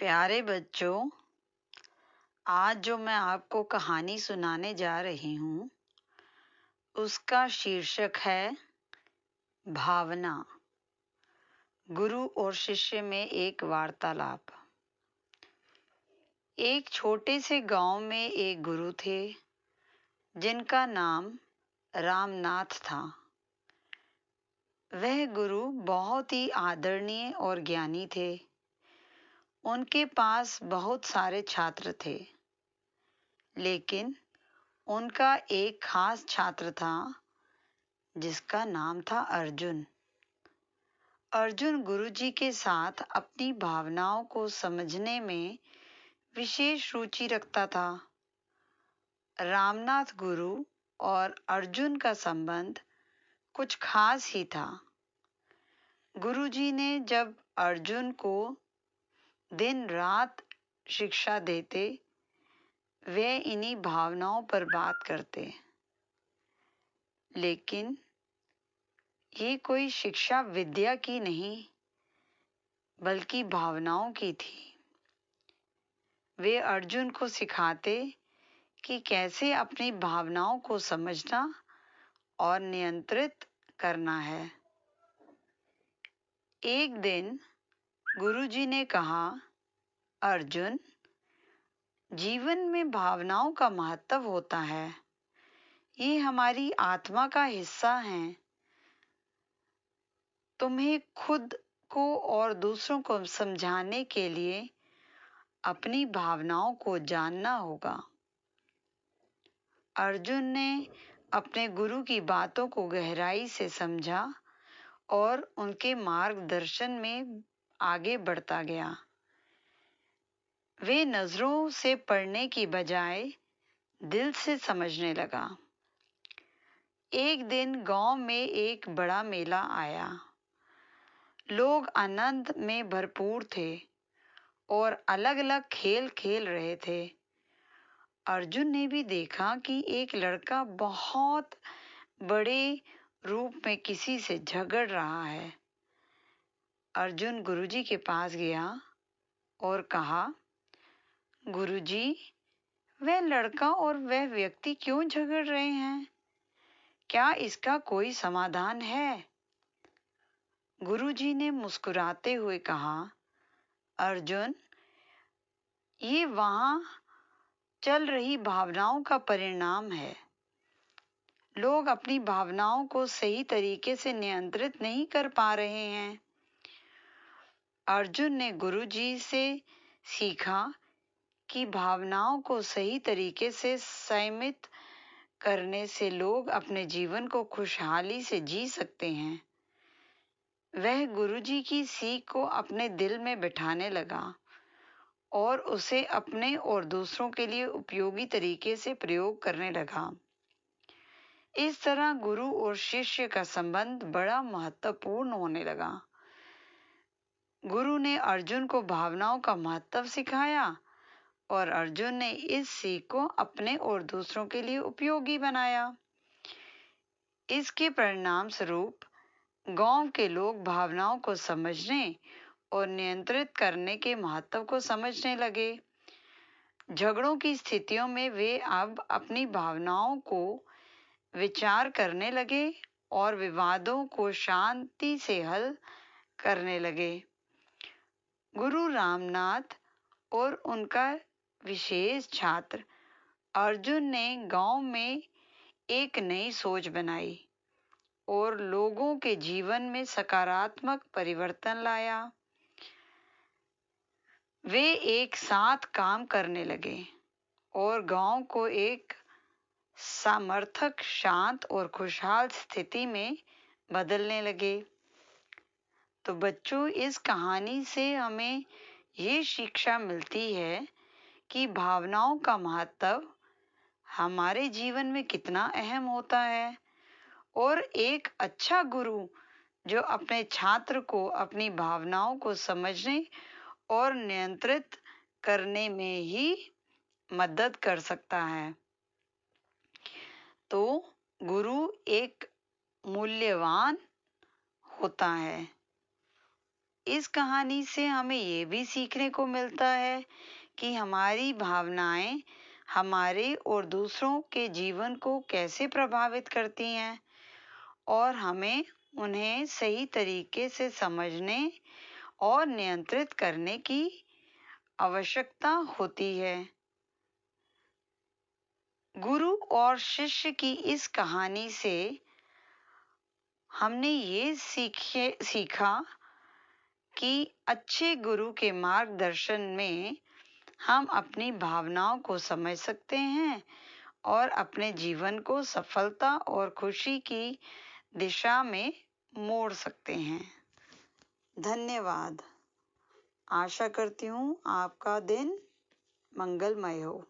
प्यारे बच्चों, आज जो मैं आपको कहानी सुनाने जा रही हूँ, उसका शीर्षक है भावना। गुरु और शिष्य में एक वार्तालाप। एक छोटे से गांव में एक गुरु थे, जिनका नाम रामनाथ था। वह गुरु बहुत ही आदरणीय और ज्ञानी थे। उनके पास बहुत सारे छात्र थे, लेकिन उनका एक खास छात्र था जिसका नाम था अर्जुन। अर्जुन गुरुजी के साथ अपनी भावनाओं को समझने में विशेष रुचि रखता था। रामनाथ गुरु और अर्जुन का संबंध कुछ खास ही था। गुरुजी ने जब अर्जुन को दिन रात शिक्षा देते, वे इन्हीं भावनाओं पर बात करते। लेकिन ये कोई शिक्षा विद्या की नहीं, बल्कि भावनाओं की थी। वे अर्जुन को सिखाते कि कैसे अपनी भावनाओं को समझना और नियंत्रित करना है। एक दिन गुरुजी ने कहा, अर्जुन, जीवन में भावनाओं का महत्व होता है। ये हमारी आत्मा का हिस्सा हैं। तुम्हें खुद को और दूसरों को समझाने के लिए अपनी भावनाओं को जानना होगा। अर्जुन ने अपने गुरु की बातों को गहराई से समझा और उनके मार्गदर्शन में आगे बढ़ता गया। वे नजरों से पढ़ने की बजाय दिल से समझने लगा। एक दिन गांव में एक बड़ा मेला आया। लोग आनंद में भरपूर थे और अलग-अलग खेल खेल रहे थे। अर्जुन ने भी देखा कि एक लड़का बहुत बड़े रूप में किसी से झगड़ रहा है। अर्जुन गुरुजी के पास गया और कहा, गुरुजी, वह लड़का और वह व्यक्ति क्यों झगड़ रहे हैं? क्या इसका कोई समाधान है? गुरुजी ने मुस्कुराते हुए कहा, अर्जुन, ये वहां चल रही भावनाओं का परिणाम है। लोग अपनी भावनाओं को सही तरीके से नियंत्रित नहीं कर पा रहे हैं। अर्जुन ने गुरुजी से सीखा कि भावनाओं को सही तरीके से संयमित करने से लोग अपने जीवन को खुशहाली से जी सकते हैं। वह गुरुजी की सीख को अपने दिल में बिठाने लगा और उसे अपने और दूसरों के लिए उपयोगी तरीके से प्रयोग करने लगा। इस तरह गुरु और शिष्य का संबंध बड़ा महत्वपूर्ण होने लगा। गुरु ने अर्जुन को भावनाओं का महत्व सिखाया और अर्जुन ने इस सीख को अपने और दूसरों के लिए उपयोगी बनाया। इसके परिणाम स्वरूप गांव के लोग भावनाओं को समझने और नियंत्रित करने के महत्व को समझने लगे। झगड़ों की स्थितियों में वे अब अपनी भावनाओं को विचार करने लगे और विवादों को शांति से हल करने लगे। गुरु रामनाथ और उनका विशेष छात्र अर्जुन ने गांव में एक नई सोच बनाई और लोगों के जीवन में सकारात्मक परिवर्तन लाया। वे एक साथ काम करने लगे और गांव को एक सामर्थक, शांत और खुशहाल स्थिति में बदलने लगे। तो बच्चों, इस कहानी से हमें ये शिक्षा मिलती है कि भावनाओं का महत्व हमारे जीवन में कितना अहम होता है और एक अच्छा गुरु जो अपने छात्र को अपनी भावनाओं को समझने और नियंत्रित करने में ही मदद कर सकता है। तो गुरु एक मूल्यवान होता है। इस कहानी से हमें ये भी सीखने को मिलता है कि हमारी भावनाएं हमारे और दूसरों के जीवन को कैसे प्रभावित करती हैं और हमें उन्हें सही तरीके से समझने और नियंत्रित करने की आवश्यकता होती है। गुरु और शिष्य की इस कहानी से हमने ये सीखा कि अच्छे गुरु के मार्गदर्शन में हम अपनी भावनाओं को समझ सकते हैं और अपने जीवन को सफलता और खुशी की दिशा में मोड़ सकते हैं। धन्यवाद। आशा करती हूँ आपका दिन मंगलमय हो।